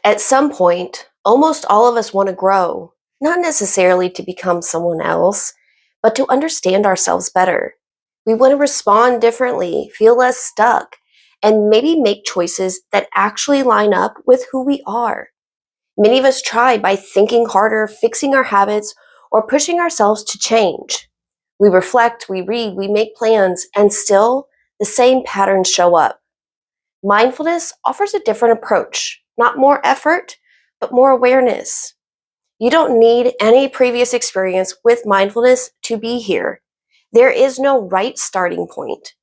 At some point, almost all of us want to grow, not necessarily to become someone else, but to understand ourselves better. We want to respond differently, feel less stuck, and maybe make choices that actually line up with who we are. Many of us try by thinking harder, fixing our habits, or pushing ourselves to change. We reflect, we read, we make plans, and still the same patterns show up. Mindfulness offers a different approach, not more effort, but more awareness. You don't need any previous experience with mindfulness to be here. There is no right starting point.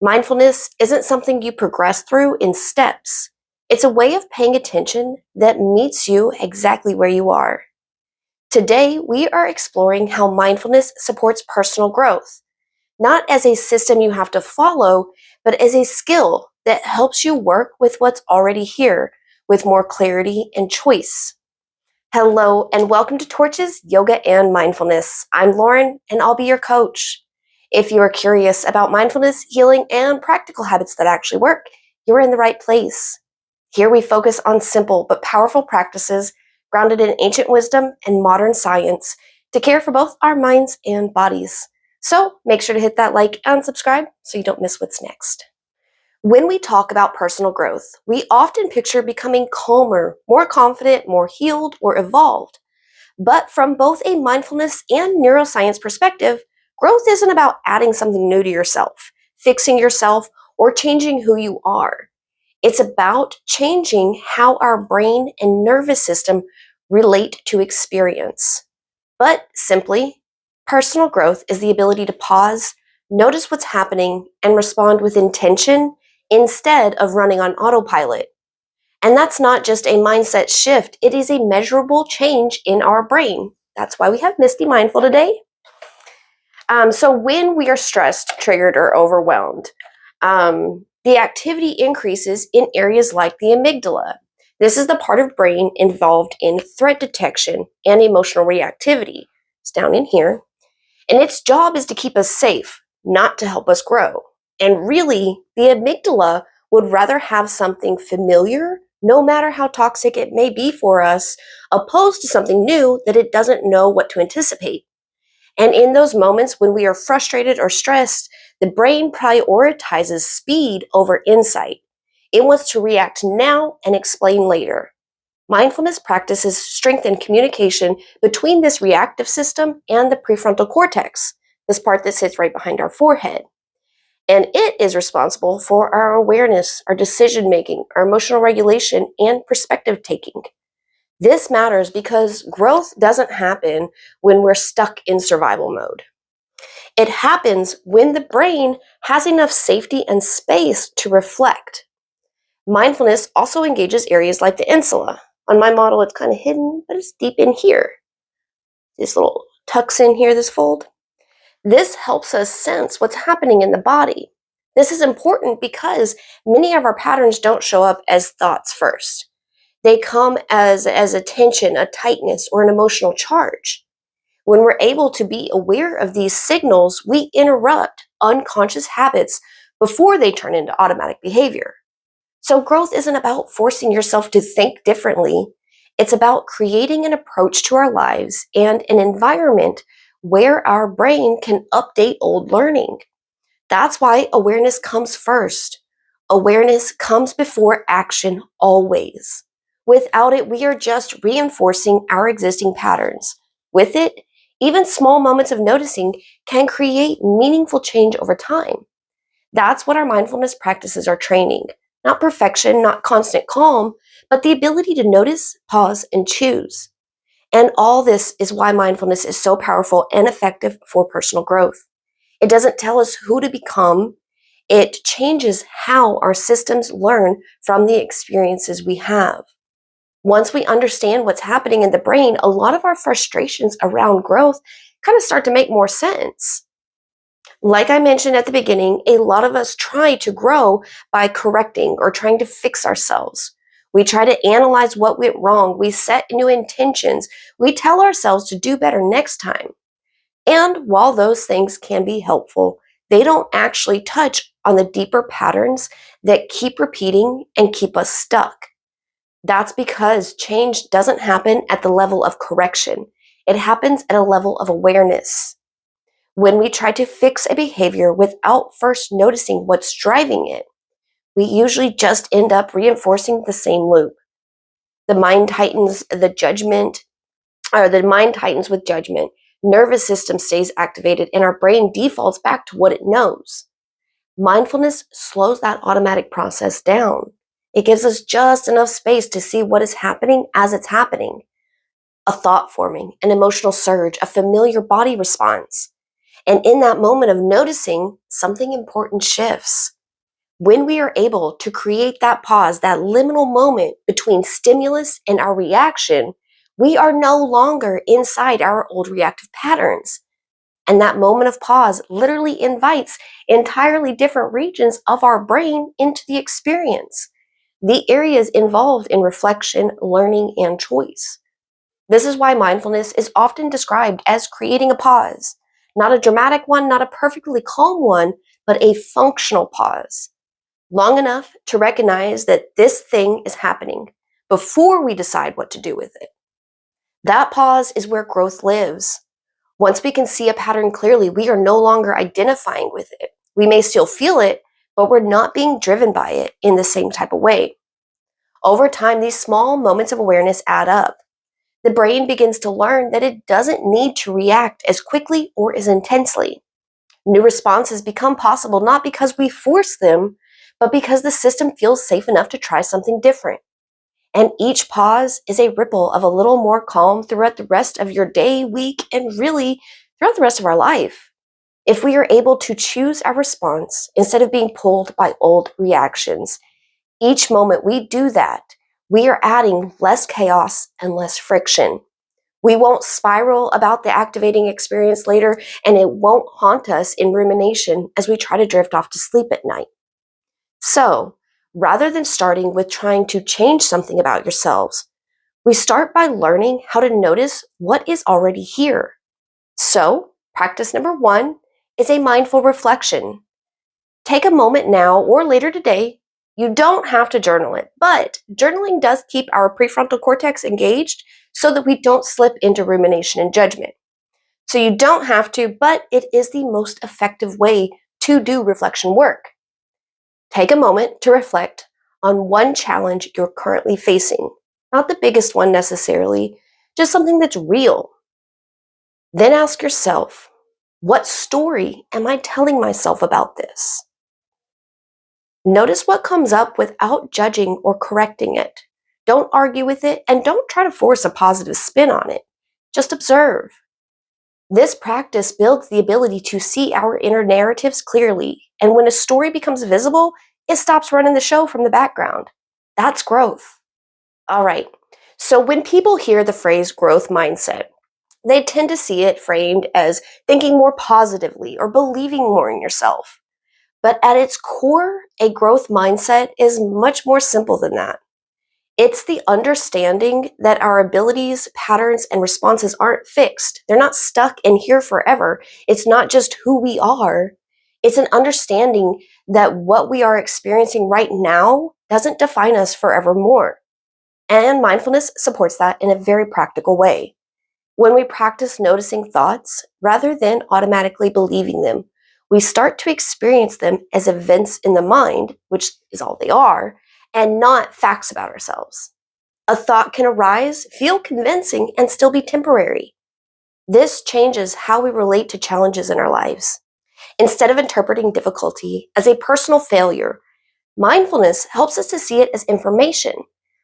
Mindfulness isn't something you progress through in steps. It's a way of paying attention that meets you exactly where you are. Today, we are exploring how mindfulness supports personal growth, not as a system you have to follow, but as a skill that helps you work with what's already here with more clarity and choice. Hello, and welcome to Torches, Yoga, and Mindfulness. I'm Lauren, and I'll be your coach. If you are curious about mindfulness, healing, and practical habits that actually work, you're in the right place. Here we focus on simple but powerful practices grounded in ancient wisdom and modern science to care for both our minds and bodies. So make sure to hit that like and subscribe so you don't miss what's next. When we talk about personal growth, we often picture becoming calmer, more confident, more healed, or evolved. But from both a mindfulness and neuroscience perspective, growth isn't about adding something new to yourself, fixing yourself, or changing who you are. It's about changing how our brain and nervous system relate to experience. But simply, personal growth is the ability to pause, notice what's happening, and respond with intention instead of running on autopilot. And that's not just a mindset shift, it is a measurable change in our brain. That's why we have Misty Mindful today. So when we are stressed, triggered, or overwhelmed, the activity increases in areas like the amygdala. This is the part of brain involved in threat detection and emotional reactivity. It's down in here. And its job is to keep us safe, not to help us grow. And really, the amygdala would rather have something familiar, no matter how toxic it may be for us, opposed to something new that it doesn't know what to anticipate. And in those moments when we are frustrated or stressed, the brain prioritizes speed over insight. It wants to react now and explain later. Mindfulness practices strengthen communication between this reactive system and the prefrontal cortex, this part that sits right behind our forehead. And it is responsible for our awareness, our decision making, our emotional regulation, and perspective taking. This matters because growth doesn't happen when we're stuck in survival mode. It happens when the brain has enough safety and space to reflect. Mindfulness also engages areas like the insula. On my model, it's kind of hidden, but it's deep in here. This little tucks in here, this fold. This helps us sense what's happening in the body. This is important because many of our patterns don't show up as thoughts first. They come as a tension, a tightness, or an emotional charge. When we're able to be aware of these signals, we interrupt unconscious habits before they turn into automatic behavior. So growth isn't about forcing yourself to think differently. It's about creating an approach to our lives and an environment where our brain can update old learning. That's why awareness comes first. Awareness comes before action always. Without it, we are just reinforcing our existing patterns. With it, even small moments of noticing can create meaningful change over time. That's what our mindfulness practices are training. Not perfection, not constant calm, but the ability to notice, pause, and choose. And all this is why mindfulness is so powerful and effective for personal growth. It doesn't tell us who to become. It changes how our systems learn from the experiences we have. Once we understand what's happening in the brain, a lot of our frustrations around growth kind of start to make more sense. Like I mentioned at the beginning, a lot of us try to grow by correcting or trying to fix ourselves. We try to analyze what went wrong. We set new intentions. We tell ourselves to do better next time. And while those things can be helpful, they don't actually touch on the deeper patterns that keep repeating and keep us stuck. That's because change doesn't happen at the level of correction. It happens at a level of awareness. When we try to fix a behavior without first noticing what's driving it, we usually just end up reinforcing the same loop. The mind tightens the judgment, or the mind tightens with judgment. Nervous system stays activated and our brain defaults back to what it knows. Mindfulness slows that automatic process down. It gives us just enough space to see what is happening as it's happening. A thought forming, an emotional surge, a familiar body response. And in that moment of noticing, something important shifts. When we are able to create that pause, that liminal moment between stimulus and our reaction, we are no longer inside our old reactive patterns. And that moment of pause literally invites entirely different regions of our brain into the experience. The areas involved in reflection, learning, and choice. This is why mindfulness is often described as creating a pause. Not a dramatic one, not a perfectly calm one, but a functional pause. Long enough to recognize that this thing is happening before we decide what to do with it. That pause is where growth lives. Once we can see a pattern clearly, we are no longer identifying with it. We may still feel it, but we're not being driven by it in the same type of way. Over time, these small moments of awareness add up. The brain begins to learn that it doesn't need to react as quickly or as intensely. New responses become possible not because we force them, but because the system feels safe enough to try something different. And each pause is a ripple of a little more calm throughout the rest of your day, week, and really throughout the rest of our life. If we are able to choose our response instead of being pulled by old reactions, each moment we do that, we are adding less chaos and less friction. We won't spiral about the activating experience later, and it won't haunt us in rumination as we try to drift off to sleep at night. So, rather than starting with trying to change something about yourselves, we start by learning how to notice what is already here. So, practice number 1 is a mindful reflection. Take a moment now or later today. You don't have to journal it, but journaling does keep our prefrontal cortex engaged so that we don't slip into rumination and judgment. So you don't have to, but it is the most effective way to do reflection work. Take a moment to reflect on one challenge you're currently facing, not the biggest one necessarily, just something that's real. Then ask yourself, what story am I telling myself about this? Notice what comes up without judging or correcting it. Don't argue with it and don't try to force a positive spin on it. Just observe. This practice builds the ability to see our inner narratives clearly, and when a story becomes visible, it stops running the show from the background. That's growth. All right, so when people hear the phrase growth mindset, they tend to see it framed as thinking more positively or believing more in yourself. But at its core, a growth mindset is much more simple than that. It's the understanding that our abilities, patterns, and responses aren't fixed. They're not stuck in here forever. It's not just who we are. It's an understanding that what we are experiencing right now doesn't define us forevermore. And mindfulness supports that in a very practical way. When we practice noticing thoughts rather than automatically believing them, we start to experience them as events in the mind, which is all they are, and not facts about ourselves. A thought can arise, feel convincing, and still be temporary. This changes how we relate to challenges in our lives. Instead of interpreting difficulty as a personal failure, mindfulness helps us to see it as information,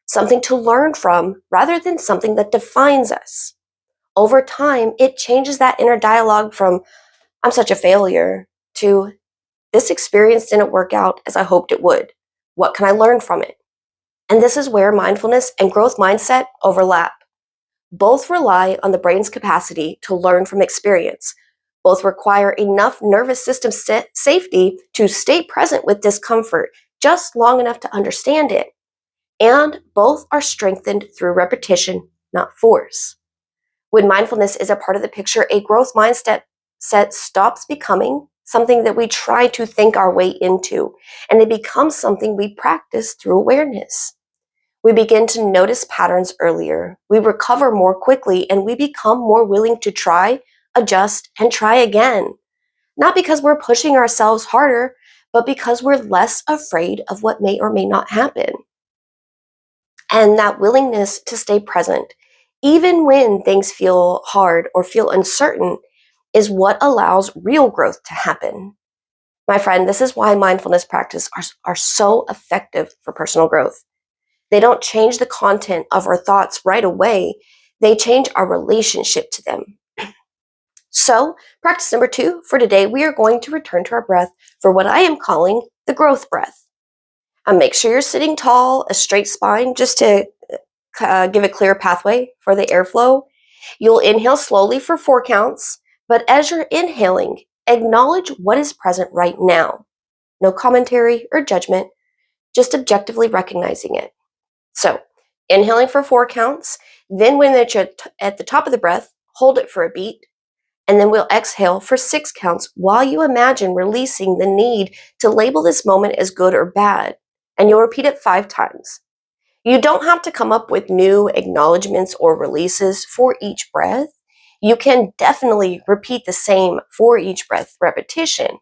something to learn from rather than something that defines us. Over time, it changes that inner dialogue from, I'm such a failure, to, this experience didn't work out as I hoped it would. What can I learn from it? And this is where mindfulness and growth mindset overlap. Both rely on the brain's capacity to learn from experience. Both require enough nervous system safety to stay present with discomfort just long enough to understand it. And both are strengthened through repetition, not force. When mindfulness is a part of the picture, a growth mindset stops becoming something that we try to think our way into, and it becomes something we practice through awareness. We begin to notice patterns earlier. We recover more quickly, and we become more willing to try, adjust, and try again. Not because we're pushing ourselves harder, but because we're less afraid of what may or may not happen. And that willingness to stay present, even when things feel hard or feel uncertain, is what allows real growth to happen. My friend, this is why mindfulness practices are so effective for personal growth. They don't change the content of our thoughts right away, they change our relationship to them. So, practice number 2 for today, we are going to return to our breath for what I am calling the growth breath. Make sure you're sitting tall, a straight spine, just to give a clear pathway for the airflow. You'll inhale slowly for 4 counts, but as you're inhaling, acknowledge what is present right now. No commentary or judgment, just objectively recognizing it. So, inhaling for 4 counts, then when you're at the top of the breath, hold it for a beat, and then we'll exhale for 6 counts while you imagine releasing the need to label this moment as good or bad, and you'll repeat it 5 times. You don't have to come up with new acknowledgments or releases for each breath. You can definitely repeat the same for each breath repetition.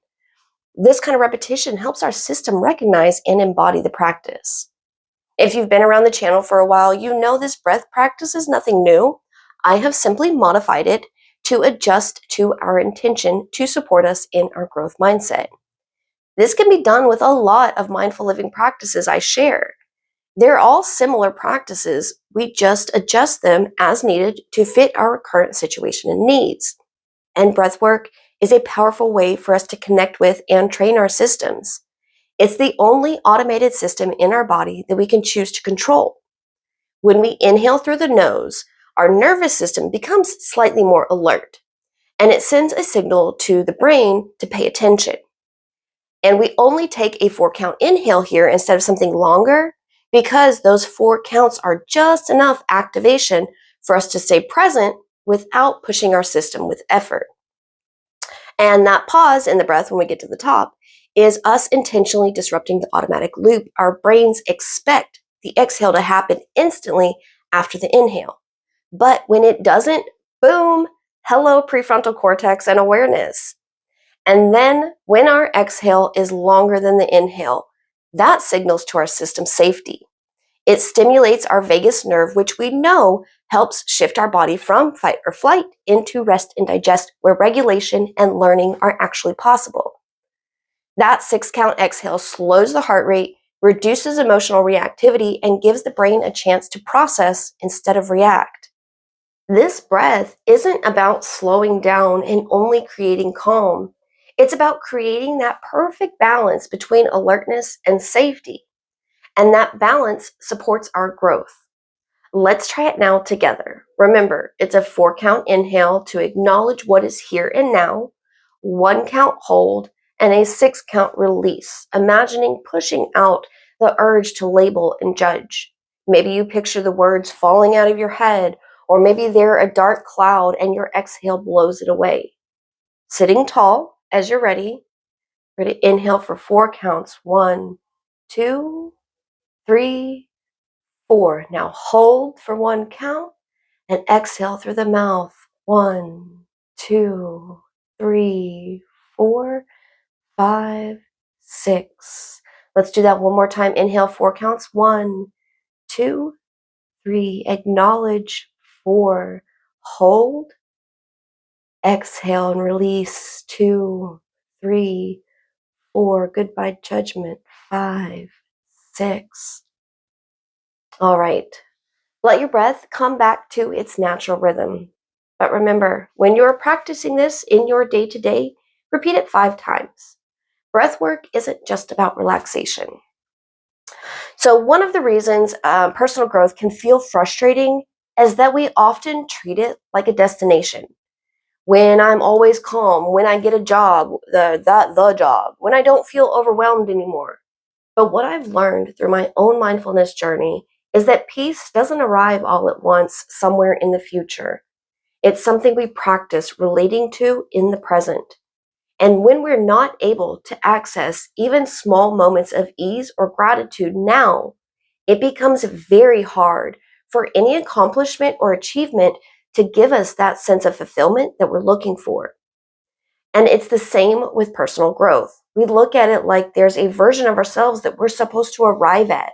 This kind of repetition helps our system recognize and embody the practice. If you've been around the channel for a while, you know this breath practice is nothing new. I have simply modified it to adjust to our intention to support us in our growth mindset. This can be done with a lot of mindful living practices I share. They're all similar practices, we just adjust them as needed to fit our current situation and needs. And breathwork is a powerful way for us to connect with and train our systems. It's the only automated system in our body that we can choose to control. When we inhale through the nose, our nervous system becomes slightly more alert, and it sends a signal to the brain to pay attention. And we only take a 4 count inhale here instead of something longer because those 4 counts are just enough activation for us to stay present without pushing our system with effort. And that pause in the breath when we get to the top is us intentionally disrupting the automatic loop. Our brains expect the exhale to happen instantly after the inhale. But when it doesn't, boom, hello prefrontal cortex and awareness. And then when our exhale is longer than the inhale, that signals to our system safety. It stimulates our vagus nerve, which we know helps shift our body from fight or flight into rest and digest, where regulation and learning are actually possible. That 6 count exhale slows the heart rate, reduces emotional reactivity, and gives the brain a chance to process instead of react. This breath isn't about slowing down and only creating calm. It's about creating that perfect balance between alertness and safety. And that balance supports our growth. Let's try it now together. Remember, it's a 4 count inhale to acknowledge what is here and now, 1 count hold, and a 6 count release, imagining pushing out the urge to label and judge. Maybe you picture the words falling out of your head, or maybe they're a dark cloud and your exhale blows it away. Sitting tall as you're ready. Ready to inhale for 4 counts. 1, 2, 3, 4. Now hold for 1 count and exhale through the mouth. 1, 2, 3, 4, 5, 6. Let's do that one more time. Inhale 4 counts. 1, 2, 3. Acknowledge. 4. Hold. Exhale and release. 2, 3, 4. Goodbye judgment. 5, 6. All right. Let your breath come back to its natural rhythm. But remember, when you're practicing this in your day-to-day, repeat it 5 times. Breath work isn't just about relaxation. So one of the reasons personal growth can feel frustrating is that we often treat it like a destination. When I'm always calm, when I get a job, the job, when I don't feel overwhelmed anymore. But what I've learned through my own mindfulness journey is that peace doesn't arrive all at once somewhere in the future. It's something we practice relating to in the present. And when we're not able to access even small moments of ease or gratitude now, it becomes very hard for any accomplishment or achievement to give us that sense of fulfillment that we're looking for. And it's the same with personal growth. We look at it like there's a version of ourselves that we're supposed to arrive at.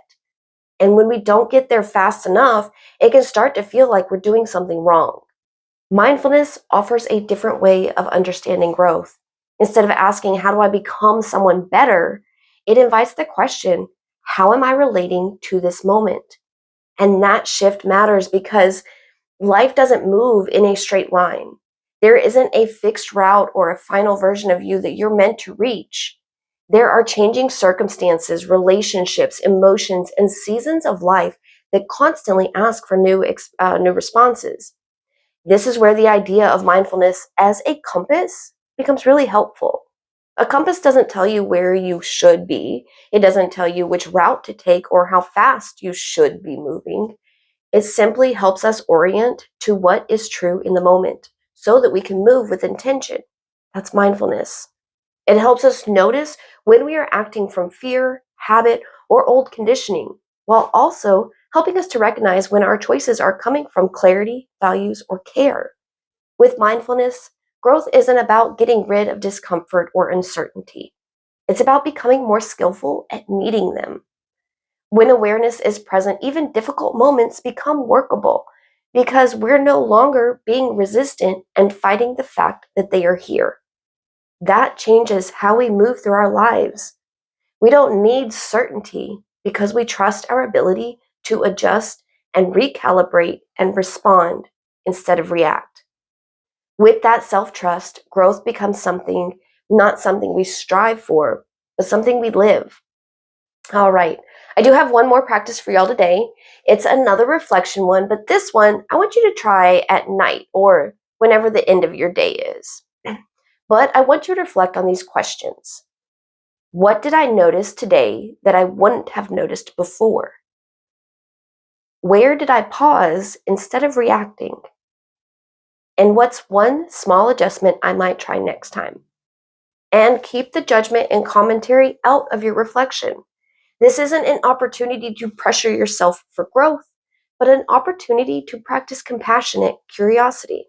And when we don't get there fast enough, it can start to feel like we're doing something wrong. Mindfulness offers a different way of understanding growth. Instead of asking, how do I become someone better? It invites the question, how am I relating to this moment? And that shift matters because life doesn't move in a straight line. There isn't a fixed route or a final version of you that you're meant to reach. There are changing circumstances, relationships, emotions, and seasons of life that constantly ask for new responses. This is where the idea of mindfulness as a compass becomes really helpful. A compass doesn't tell you where you should be. It doesn't tell you which route to take or how fast you should be moving. It simply helps us orient to what is true in the moment so that we can move with intention. That's mindfulness. It helps us notice when we are acting from fear, habit, or old conditioning, while also helping us to recognize when our choices are coming from clarity, values, or care. With mindfulness, growth isn't about getting rid of discomfort or uncertainty. It's about becoming more skillful at meeting them. When awareness is present, even difficult moments become workable because we're no longer being resistant and fighting the fact that they are here. That changes how we move through our lives. We don't need certainty because we trust our ability to adjust and recalibrate and respond instead of react. With that self-trust, growth becomes not something we strive for, but something we live. All right. I do have one more practice for y'all today. It's another reflection one, but this one I want you to try at night or whenever the end of your day is. But I want you to reflect on these questions. What did I notice today that I wouldn't have noticed before? Where did I pause instead of reacting? And what's one small adjustment I might try next time? And keep the judgment and commentary out of your reflection. This isn't an opportunity to pressure yourself for growth, but an opportunity to practice compassionate curiosity.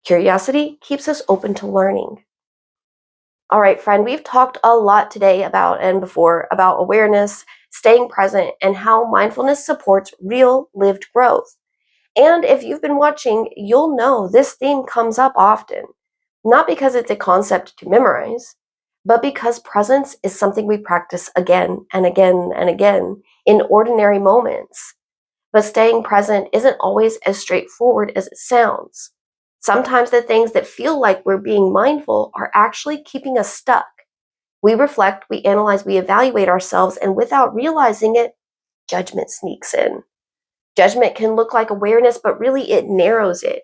Curiosity keeps us open to learning. All right, friend, we've talked a lot today about awareness, staying present, and how mindfulness supports real lived growth. And if you've been watching, you'll know this theme comes up often, not because it's a concept to memorize, but because presence is something we practice again and again and again in ordinary moments. But staying present isn't always as straightforward as it sounds. Sometimes the things that feel like we're being mindful are actually keeping us stuck. We reflect, we analyze, we evaluate ourselves, and without realizing it, judgment sneaks in. Judgment can look like awareness, but really it narrows it.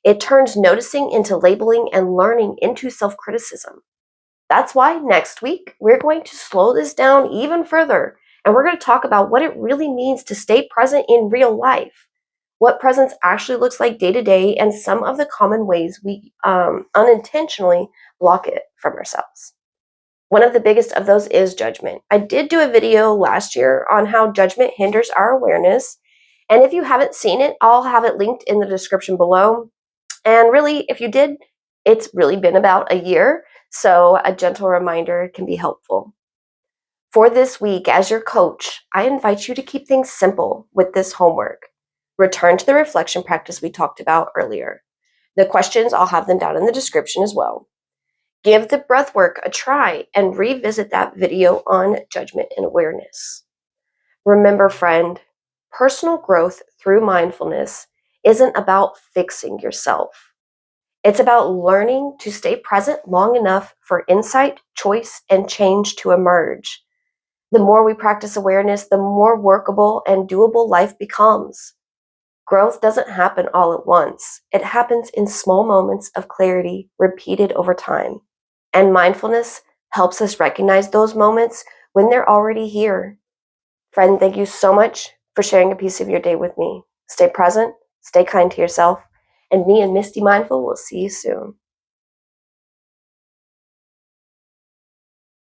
It turns noticing into labeling and learning into self-criticism. That's why next week, we're going to slow this down even further, and we're going to talk about what it really means to stay present in real life, what presence actually looks like day to day, and some of the common ways we unintentionally block it from ourselves. One of the biggest of those is judgment. I did do a video last year on how judgment hinders our awareness, and if you haven't seen it, I'll have it linked in the description below. And really, if you did, it's really been about a year, so a gentle reminder can be helpful. For this week, as your coach, I invite you to keep things simple with this homework. Return to the reflection practice we talked about earlier. The questions, I'll have them down in the description as well. Give the breath work a try and revisit that video on judgment and awareness. Remember, friend, personal growth through mindfulness isn't about fixing yourself. It's about learning to stay present long enough for insight, choice, and change to emerge. The more we practice awareness, the more workable and doable life becomes. Growth doesn't happen all at once. It happens in small moments of clarity repeated over time. And mindfulness helps us recognize those moments when they're already here. Friend, thank you so much for sharing a piece of your day with me. Stay present, stay kind to yourself, and me and Misty Mindful will see you soon.